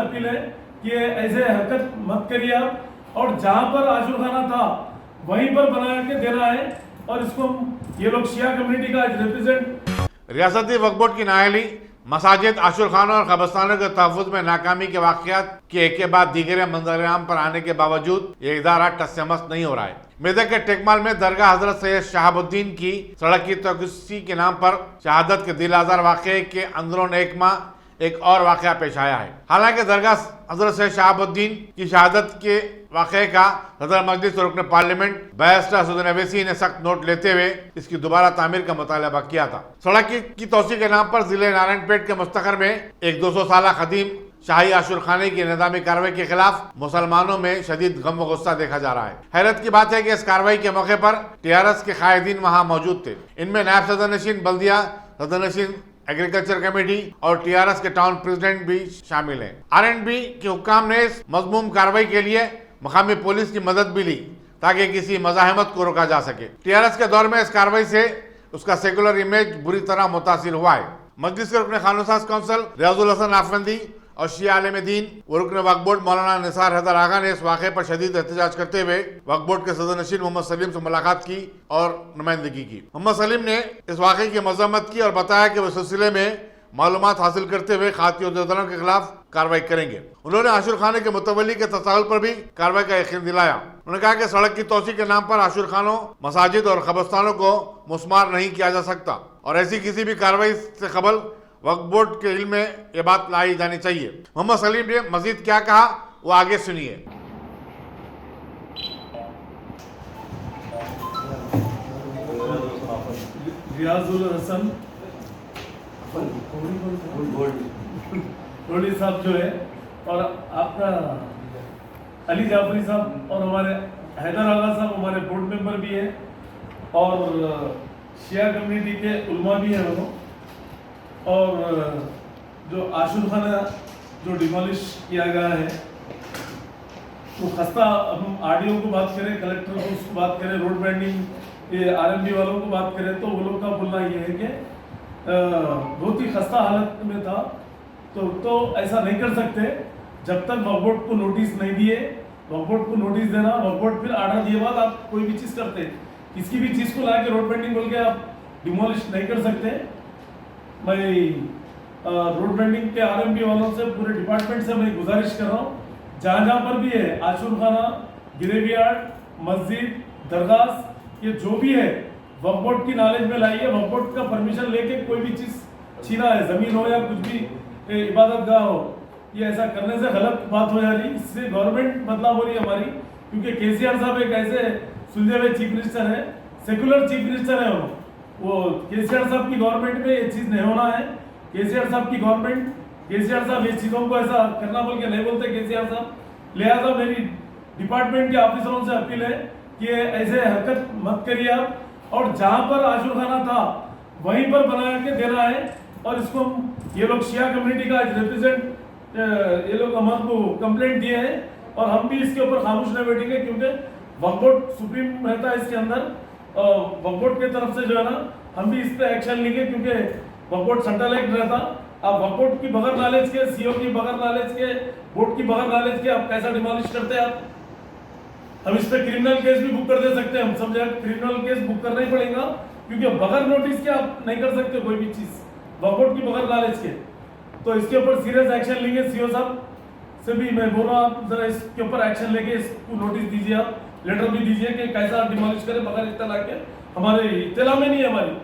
Appeal है कि ऐसे हरकत मत करिए आप, और जहां पर आशुरखाना था वहीं पर बना के देना है। और इसको ये लोग शिया कम्युनिटी का रिप्रेजेंट रियासती वक्फ बोर्ड की नाअहली मसाजिद, आशुरखानों और कब्रस्तानों के तहफ़्फ़ुज़ में नाकामी के वाक़यात के एक के बाद दीगर मंजर-ए-आम पर आने के बावजूद ये इदारा टस से मस नहीं हो रहा है। मेदक के टेकमाल में दरगाह हजरत सैयद शहाबुद्दीन की सड़क की तोसी के नाम पर शहादत के दिल आज़ार वाक़े के अंदरून एक माह एक और वाक़या पेश आया है। हालांकि दरगाह हजरत सैयद शहाबुद्दीन की शहादत के वाक़े का सदर मजलिस और रुकन पार्लियामेंट बैरिस्टर असदुद्दीन अवैसी ने सख्त नोट लेते हुए इसकी दोबारा तामीर का मुतालबा किया था। सड़क की तोसी के नाम पर जिले नारायणपेट के मुस्तखर में एक 200 साल कदीम शाही आशुरखाने की निज़ामी कार्रवाई के खिलाफ मुसलमानों में शदीद गम व गुस्सा देखा जा रहा है। हैरत की बात है कि इस कार्रवाई के मौके पर TRS के कायदीन वहां मौजूद थे। इनमें नायब सदर नशीन बल्दिया, सदर नशीन एग्रीकल्चर कमेटी और TRS के टाउन प्रेसिडेंट भी शामिल हैं। RNB के हुक्काम ने इस मज़मूम कार्रवाई के लिए मकामी पुलिस की मदद भी ली ताकि किसी मज़ाहमत को रोका जा सके। TRS के दौर में इस कार्रवाई से उसका सेकुलर इमेज बुरी तरह मुतासिर हुआ है। मजलिस के रुकन खानुसाज काउंसिल रियाजुल हसन आफंदी और शिया आलिम दीन व रुकन वक्फ बोर्ड मौलाना निसार हैदर आगा ने इस वाक़े पर शदीद एहतजाज करते हुए वक्फ बोर्ड के सदर नशीन मोहम्मद सलीम से मुलाकात की और नुमाइंदगी की। मोहम्मद सलीम ने इस वाक़े की मज़म्मत की और बताया कि वह सिलसिले में मालूमात हासिल करते हुए खाती अहदेदारों के खिलाफ कार्रवाई करेंगे। उन्होंने आशुरखाने के मुतवल्ली के तसाहुल पर भी कार्रवाई का यकीन दिलाया। उन्होंने कहा कि सड़क की तोसी के नाम पर आशुरखानों, मसाजिद और कब्रस्तानों को मुस्मार नहीं किया जा सकता और ऐसी किसी भी कार्रवाई से कबल वक्फ बोर्ड के इल्म में ये बात लाई जानी चाहिए। मोहम्मद सलीम ने मजीद क्या कहा वो आगे सुनिए। रियाजुल हसन रोडी साहब जो है और आपका अली जाफरी साहब और हमारे हैदर आगा साहब हमारे बोर्ड मेंबर भी है और शिया कम्युनिटी के उलमा भी हैं वो। और जो आशुरखाना जो डिमोलिश किया गया है तो खस्ता, हम आरडीओ को बात करें, कलेक्टर को उसको बात करें, रोड बैंडिंग ये RMB वालों को बात करें तो वो लोग का बोलना ये है कि बहुत ही खस्ता हालत में था। तो ऐसा नहीं कर सकते जब तक वक्फ बोर्ड को नोटिस नहीं दिए। वक्फ बोर्ड को नोटिस देना, वक्फ बोर्ड फिर आर्डर दिए बाद आप कोई भी चीज़ करते, किसी भी चीज़ को ला के रोड बैंडिंग बोल के आप डिमोलिश नहीं कर सकते। मैं रोड बैंडिंग के RMB वालों से, पूरे डिपार्टमेंट से मैं गुजारिश कर रहा हूँ, जहाँ जहाँ पर भी है आशुरखाना, गिरेवियार्ड, मस्जिद, दरगाह, ये जो भी है वक्फ बोर्ड की नॉलेज में लाइए। वक्फ बोर्ड का परमिशन लेके कोई भी चीज़ छीना है, ज़मीन हो या कुछ भी इबादत गाह हो, ये ऐसा करने से गलत बात हो जा रही। इससे गवर्नमेंट बदलाव हो रही है हमारी, क्योंकि KCR साहब एक ऐसे सुलझे हुए चीफ मिनिस्टर है, सेकुलर चीफ मिनिस्टर है वो KCR साहब की गवर्नमेंट में ये चीज़ नहीं होना है। KCR साहब की गवर्नमेंट, KCR साहब ये चीज़ों को ऐसा करना बोल के नहीं बोलते KCR साहब। लिहाजा मेरी डिपार्टमेंट के ऑफिसरों से अपील है कि ऐसे हरकत मत करिए आप, और जहाँ पर आशुरखाना था वहीं पर बना के देना है। और इसको ये लोग शिया कम्युनिटी का रिप्रेजेंट ये लोग हमको कंप्लेंट दिए हैं और हम भी इसके ऊपर खामोश नहीं बैठेंगे, क्योंकि वक्फ बोर्ड सुप्रीम रहता है इसके अंदर। वक्फ बोर्ड की तरफ से जो है ना हम भी इस पर एक्शन लेंगे, क्योंकि वक्फ बोर्ड सेंट्रल एक्ट रहता। आप वक्फ बोर्ड की बगैर नॉलेज के, CO की बगैर नॉलेज के, बोर्ड की बगैर नॉलेज के आप कैसा डिमोलिश करते हैं आप। हम इस पर क्रिमिनल केस भी बुक कर दे सकते हैं, हम सब जगह क्रिमिनल केस बुक करना ही पड़ेगा, क्योंकि बगैर नोटिस के आप नहीं कर सकते कोई भी चीज़ वक्फ बोर्ड की बगैर नॉलेज के। तो इसके ऊपर सीरियस एक्शन लेंगे। CO साहब से भी मैं बोल रहा हूँ, आप जरा इसके ऊपर एक्शन लेके इसको नोटिस दीजिए, आप लेटर भी दीजिए कि कैसा डिमोलिश करें बगैर इत्तला के। हमारे इत्तला में नहीं है, हमारी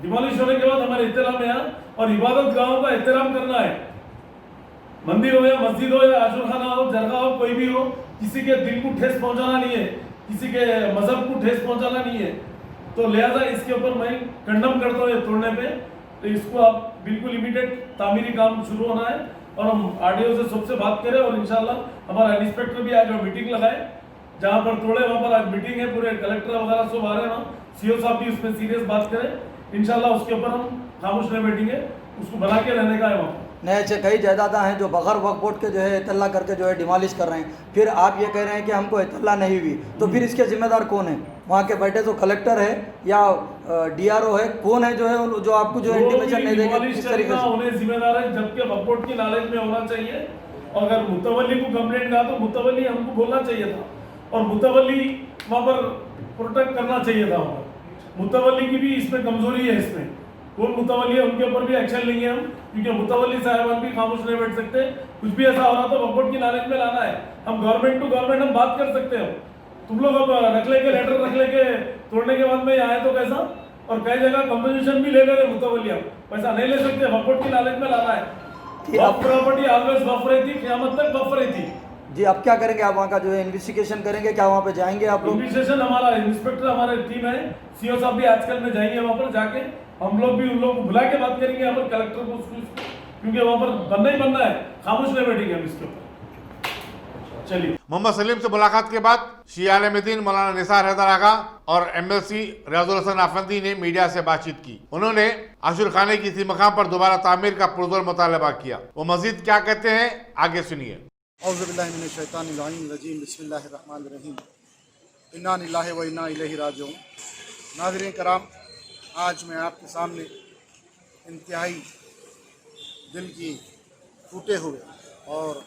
डिमोलिश होने के बाद हमारे इत्तला में है। और इबादत गाहों का एहतराम करना है, मंदिर हो या मस्जिद हो या आशुरखाना हो, दरगाह हो, कोई भी हो, किसी के दिल को ठेस पहुंचाना नहीं है, किसी के मजहब को ठेस पहुंचाना नहीं है। तो लिहाजा इसके ऊपर मैं कंडम करता हूँ ये तोड़ने पे। तो इसको आप बिल्कुल इमीडिएट तामीरी काम शुरू होना है और हम RDO से सबसे बात करें और इंशाल्लाह हमारा इंस्पेक्टर भी आज मीटिंग लगाए, जहाँ पर तोड़े वहाँ पर आज मीटिंग है, पूरे कलेक्टर वगैरह सब आ रहे हैं, CO साहब भी उसमें सीरियस बात करें। इंशाल्लाह उसके ऊपर हम खामोश नहीं बैठेंगे, उसको बना के रहने का है वहाँ। नहीं, ऐसे कई जायदादा हैं जो बगैर वक्फ बोर्ड के जो है इतला करके जो है डिमोलिश कर रहे हैं, फिर आप ये कह रहे हैं कि हमको इतला नहीं हुई, तो फिर इसके जिम्मेदार कौन है? वहाँ के बैठे जो कलेक्टर है या DRO है, कौन है जो है जो आपको जो इंटीमेशन नहीं देगा? किस तरीके से उन्हें जिम्मेदार है, जबकि वक्फ बोर्ड की नॉलेज में होना चाहिए और अगर मुतवल्ली को कंप्लेंट कहा तो मुतवल्ली हमको बोलना चाहिए था और मुतवल्ली वहाँ पर प्रोटेक्ट करना चाहिए था। वहाँ पर मुतवल्ली की भी इसमें कमजोरी है। इसमें कौन मुतवल्ली है उनके ऊपर भी एक्शन लेंगे हम, क्योंकि मुतवल्ली साहिबान भी खामोश नहीं बैठ सकते। कुछ भी ऐसा हो रहा तो वक्फ की नॉलेज में लाना है। हम गवर्नमेंट टू गवर्नमेंट हम बात कर सकते हो। तुम लोग अब रख लेके लेटर रख लेके तोड़ने के बाद में यहाँ आए तो कैसा? और कई जगह कंपोजिशन भी ले ले रहे मुतवल्ली, पैसा नहीं ले सकते। वक्फ की नॉलेज में लाना है। वक्फ प्रॉपर्टी ऑलवेज वक्फ रहती, क़यामत तक वक्फ रहती। जी अब क्या करेंगे आप? वहाँ का जो है इन्वेस्टिगेशन करेंगे क्या? वहाँ पे जाएंगे आप लोग? इन्वेस्टिगेशन हमारा इंस्पेक्टर हमारे टीम है, सीओ साहब भी आजकल में जाएंगे वहाँ पर। जाके हम लोग भी उन लोग को बुला के बात करेंगे यहाँ पर कलेक्टर को, क्योंकि वहाँ पर बनना ही बनना है। खामोश नहीं बैठेंगे हम इसके ऊपर। चलिए। मोहम्मद सलीम से मुलाकात के बाद शिया आलिम-ए-दीन मौलाना निसार हैदर आगा और एमएलसी रियाजुल हसन आफंदी ने मीडिया से बातचीत की। उन्होंने आशुर खाने की इसी मकाम पर दोबारा तामीर का पुरजोर मुतालबा किया। वो मजीद क्या कहते हैं, आगे सुनिए। नाज़रीन कराम, आज मैं आपके सामने इंतहाई दिल की टूटे हुए और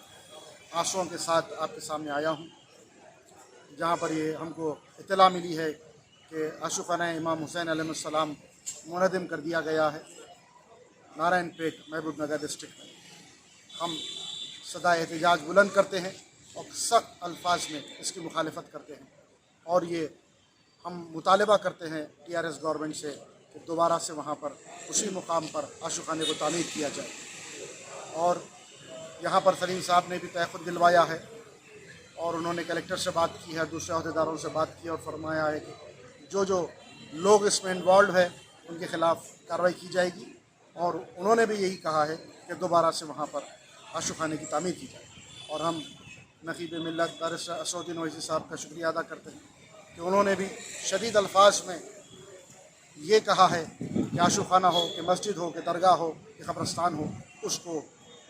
आंसुओं के साथ आपके सामने आया हूँ, जहाँ पर ये हमको इत्तला मिली है कि आशुखाना इमाम हुसैन अलैहिस्सलाम मुनज़्ज़म कर दिया गया है नारायणपेट महबूब नगर डिस्ट्रिक्ट में। हम सदा एहतजाज बुलंद करते हैं और सख्त अल्फाज में इसकी मुखालफत करते हैं और ये हम मुतालबा करते हैं TRS गवर्नमेंट से कि दोबारा से वहाँ पर उसी मुकाम पर आशुखाने को तामीर किया जाए। और यहाँ पर सलीम साहब ने भी तहफ़्फ़ुज़ दिलवाया है और उन्होंने कलेक्टर से बात की है, दूसरे अहदेदारों से बात की और फरमाया है कि जो जो लोग इसमें इन्वॉल्व है उनके ख़िलाफ़ कार्रवाई की जाएगी। और उन्होंने भी यही कहा है कि दोबारा से वहाँ पर आशुखाने की तामीर की जाए। और हम नक़ीब मिल्लत बैरिस्टर असदुद्दीन ओवैसी साहब का शुक्रिया अदा करते हैं कि उन्होंने भी शदीद अल्फाज में ये कहा है कि आशुखाना हो कि मस्जिद हो कि दरगाह हो कि क़ब्रस्तान हो, उसको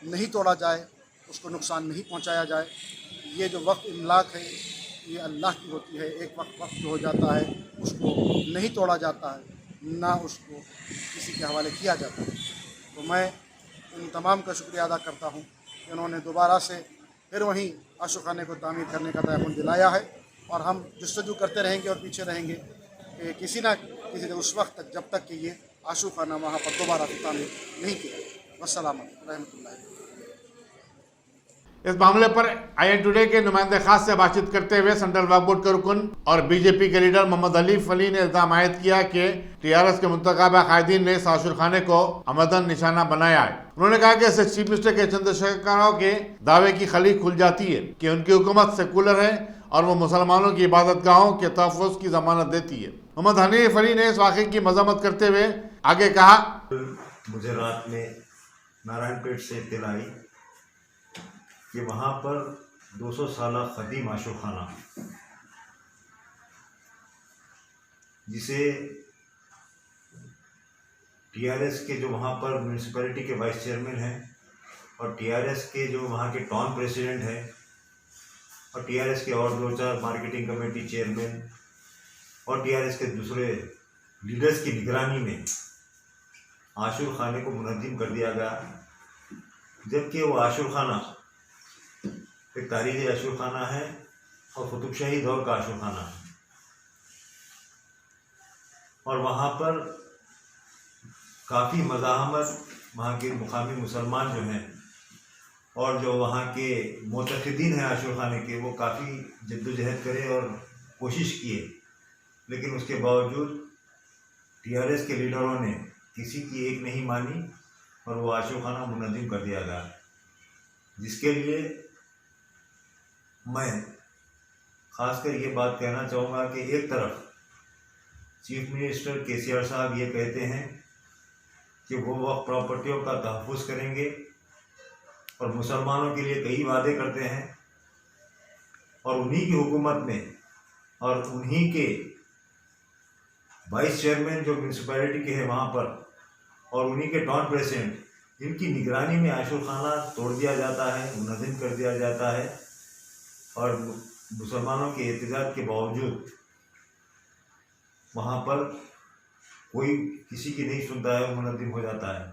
नहीं तोड़ा जाए, उसको नुकसान नहीं पहुंचाया जाए। ये जो वक्त इमलाक है ये अल्लाह की होती है। एक वक्त जो हो जाता है उसको नहीं तोड़ा जाता है, ना उसको किसी के हवाले किया जाता है। तो मैं इन तमाम का शुक्रिया अदा करता हूँ कि उन्होंने दोबारा से फिर वहीं आशुखाने को तामीर करने का तयक़ुन दिलाया है। और हम जस्तजू करते रहेंगे और पीछे रहेंगे कि किसी ना किसी दिन उस वक्त तक जब तक कि ये आशुखाना वहाँ पर दोबारा तामीर नहीं किया। वस्सलाम रहमतुल्लाह। इस मामले पर IN टुडे के नुमाइंदे खास से बातचीत करते हुए सेंट्रल वक्फ बोर्ड के रुकन और बीजेपी के लीडर मोहम्मद अलीफ अली ने इल्जाम आयद किया कि TRS के मुंतखबा कायदीन ने आशुर खाने को अमदन निशाना बनाया है। उन्होंने कहा कि इससे चीफ मिनिस्टर के चंद्रशेखर के दावे की खली खुल जाती है कि उनकी हुकूमत सेकुलर है और वो मुसलमानों की इबादत गाहों के तहफ़्फ़ुज़ की जमानत देती है। मोहम्मद हनीफ अली ने इस वाक़े की मज़म्मत करते हुए आगे कहा, मुझे रात में नारायणपेट से इत्तला आई कि वहाँ पर 200 साल क़दीम आशुखाना, जिसे TRS के जो वहाँ पर म्यूनसिपैलिटी के वाइस चेयरमैन हैं और TRS के जो वहाँ के टाउन प्रेसिडेंट हैं और TRS के और 2-4 मार्केटिंग कमेटी चेयरमैन और TRS के दूसरे लीडर्स की निगरानी में आशुर खाने को मुनज़्ज़म कर दिया गया, जबकि वो आशुर खाना एक तारीख़ी आशुर खाना है और कुतुबशाही दौर का आशुर खाना है। और वहाँ पर काफ़ी मज़ाहमत वहाँ के मुकामी मुसलमान जो हैं और जो वहाँ के मोतक़िदीन हैं आशुर खाने के, वो काफ़ी जद्दोजहद करे और कोशिश किए, लेकिन उसके बावजूद TRS के लीडरों ने किसी की एक नहीं मानी और वो आशुर खाना मुनज़्ज़म कर दिया गया, जिसके लिए मैं ख़ासकर ये बात कहना चाहूँगा कि एक तरफ चीफ मिनिस्टर KCR साहब ये कहते हैं कि वो वक्फ प्रॉपर्टियों का तहफ़्फ़ुज़ करेंगे और मुसलमानों के लिए कई वादे करते हैं, और उन्हीं की हुकूमत में और उन्हीं के वाइस चेयरमैन जो म्यूनसिपैलिटी के हैं वहाँ पर और उन्हीं के टाउन प्रेसिडेंट, इनकी निगरानी में आशुर खाना तोड़ दिया जाता है, मुनज़्ज़म कर दिया जाता है और मुसलमानों के एहतजाज के बावजूद वहाँ पर कोई किसी की नहीं सुनता है, मुनज़्ज़म हो जाता है।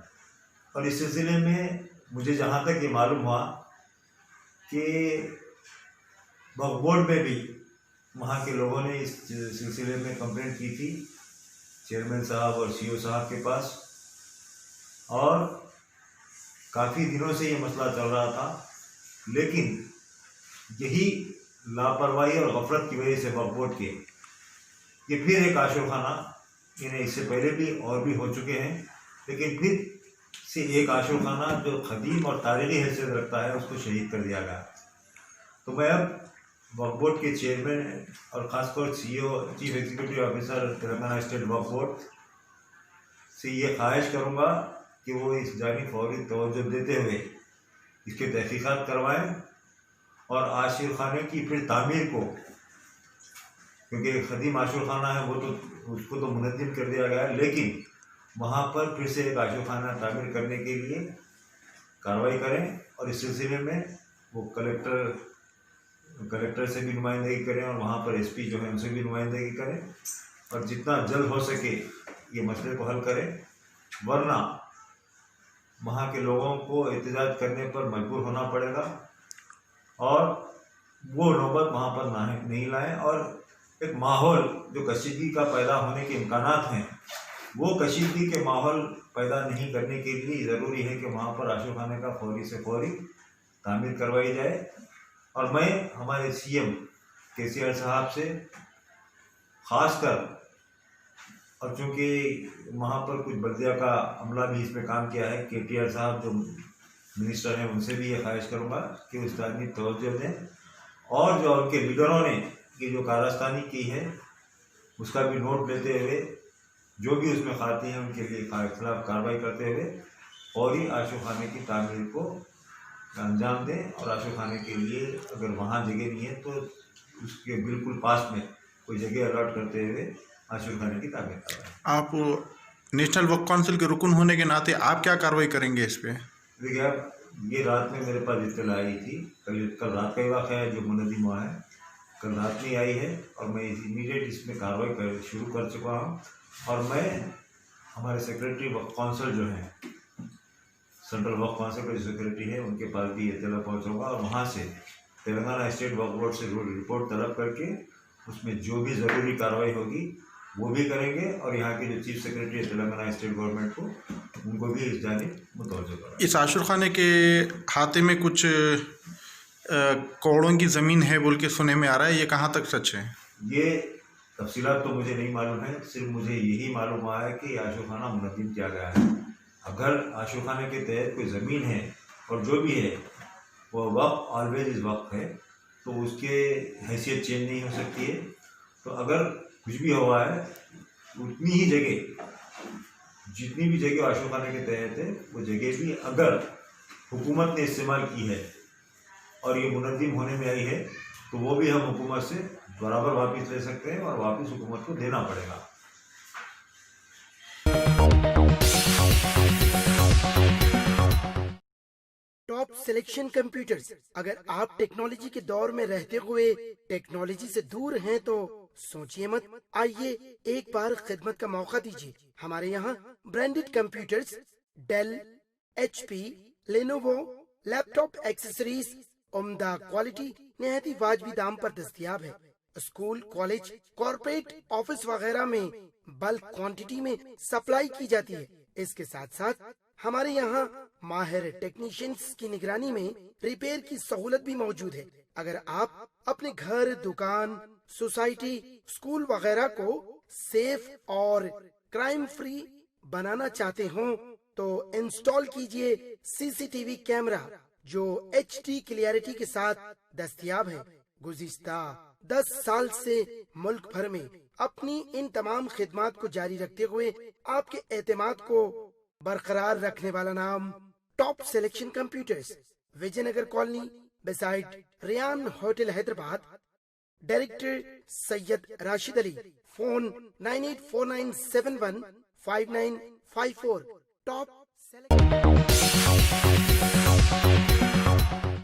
और इस सिलसिले में मुझे जहाँ तक ये मालूम हुआ कि वक्फ बोर्ड में भी वहाँ के लोगों ने इस सिलसिले में कंप्लेंट की थी चेयरमैन साहब और सीईओ साहब के पास, और काफ़ी दिनों से ये मसला चल रहा था। लेकिन यही लापरवाही और गफलत की वजह से वक्फ बोर्ड के ये फिर एक आशुखाना, इन्हें इससे पहले भी और भी हो चुके हैं, लेकिन फिर से एक आशुखाना जो खदीम और तारीखी हैसियत रखता है उसको शहीद कर दिया गया। तो मैं अब वक्फ बोर्ड के चेयरमैन और ख़ासतौर CEO chief executive officer Telangana state Waqf board से ये ख्वाहिश करूँगा कि वो इस जानिब फौरी तवज्जो देते हुए इसके तहकीकात करवाएं और आशिर खाने की फिर तामीर को, क्योंकि खदीम आशिर खाना है वो तो उसको तो मुनज़्ज़म कर दिया गया है, लेकिन वहाँ पर फिर से एक आशिर खाना तामीर करने के लिए कार्रवाई करें और इस सिलसिले में वो कलेक्टर से भी नुमाइंदगी करें और वहाँ पर एसपी जो है उनसे भी नुमाइंदगी करें और जितना जल्द हो सके ये मसले को हल करें, वरना वहाँ के लोगों को एहतजाज करने पर मजबूर होना पड़ेगा और वो नौबत वहाँ पर नहीं लाएं। और एक माहौल जो कशीदगी का पैदा होने के इम्कानात हैं, वो कशीदगी के माहौल पैदा नहीं करने के लिए ज़रूरी है कि वहाँ पर आशुखाने का फौरी से फौरी तामीर करवाई जाए। और मैं हमारे सीएम केसीआर साहब से ख़ासकर, और चूँकि वहाँ पर कुछ बल्दिया का अमला भी इसमें काम किया है, केटीआर साहब जो मिनिस्टर हैं उनसे भी ये ख्वाहिश करूँगा कि उस तरह तवज्जो दें और जो उनके लीडरों ने ये जो कारस्तानी की है उसका भी नोट लेते हुए जो भी उसमें खाते हैं उनके लिए खिलाफ कार्रवाई करते हुए फौरी आशुखाने की तामीर को अंजाम दें। और आशुखाने के लिए अगर वहाँ जगह नहीं है तो उसके बिल्कुल पास में कोई जगह अलॉट करते हुए आशुखाने की तामीर करवाएं। आप नेशनल वक्फ काउंसिल के रुकन होने के नाते आप क्या कार्रवाई करेंगे इस पे? देखिए आप, ये रात में मेरे पास इत्तला आई थी, कल रात का ही वाक़या है जो मुनज़्ज़म हुआ है, कल रात में आई है और मैं इमीडिएट इसमें कार्रवाई शुरू कर चुका हूँ। और मैं हमारे सेक्रेटरी वक्फ काउंसिल जो है, सेंट्रल वक्फ काउंसिल के जो सेक्रेटरी है उनके पास भी इत्तला पहुँचाऊँगा और वहाँ से तेलंगाना स्टेट वक्फ बोर्ड से रिपोर्ट तलब करके उसमें जो भी ज़रूरी कार्रवाई होगी वो भी करेंगे और यहाँ के जो चीफ सेक्रेटरी है तेलंगाना स्टेट गवर्नमेंट को, उनको भी इस जानिब मुतवज्जो करें। इस आशुर खाने के खाते में कुछ करोड़ों की ज़मीन है बोल के सुने में आ रहा है, ये कहाँ तक सच है? ये तफसीलात तो मुझे नहीं मालूम है, सिर्फ मुझे यही मालूम हुआ है कि आशुखाना मुनज़्ज़म किया गया है। अगर आशुखाने के तहत कोई ज़मीन है और जो भी है वो वक्फ ऑलवेज इज़ वक्फ है, तो उसके हैसियत चेंज नहीं हो सकती है। तो अगर कुछ भी हुआ है उतनी ही जगह, जितनी भी जगह आशुखाने के तहत है वो जगह भी अगर हुकूमत ने इस्तेमाल की है और ये मुनज़्ज़म होने में आई है तो वो भी हम हुकूमत से बराबर वापस ले सकते हैं और वापस हुकूमत को देना पड़ेगा। Top selection computers. अगर आप टेक्नोलॉजी के दौर में रहते हुए टेक्नोलॉजी से दूर हैं तो सोचिए मत, आइए एक बार खिदमत का मौका दीजिए। हमारे यहाँ branded computers Dell, HP, Lenovo, laptop accessories उम्दा क्वालिटी निहायती वाजबी दाम पर दस्तयाब है। स्कूल, कॉलेज, कॉर्पोरेट, ऑफिस वगैरह में बल्क क्वांटिटी में सप्लाई की जाती है। इसके साथ साथ हमारे यहाँ माहिर टेक्नीशियंस की निगरानी में रिपेयर की सहूलत भी मौजूद है। अगर आप अपने घर, दुकान, सोसाइटी, स्कूल वगैरह को सेफ और क्राइम फ्री बनाना चाहते हो तो इंस्टॉल कीजिए CCTV कैमरा जो HD क्लियरिटी के साथ दस्तयाब है। गुज़िश्ता 10 साल से मुल्क भर में अपनी इन तमाम खिदमात को जारी रखते हुए आपके एतमाद को बरकरार रखने वाला नाम top selection computers, Vijaynagar colony beside Riyan hotel Hyderabad. Director Syed Rashid Ali. Phone 9849715954। Top selection.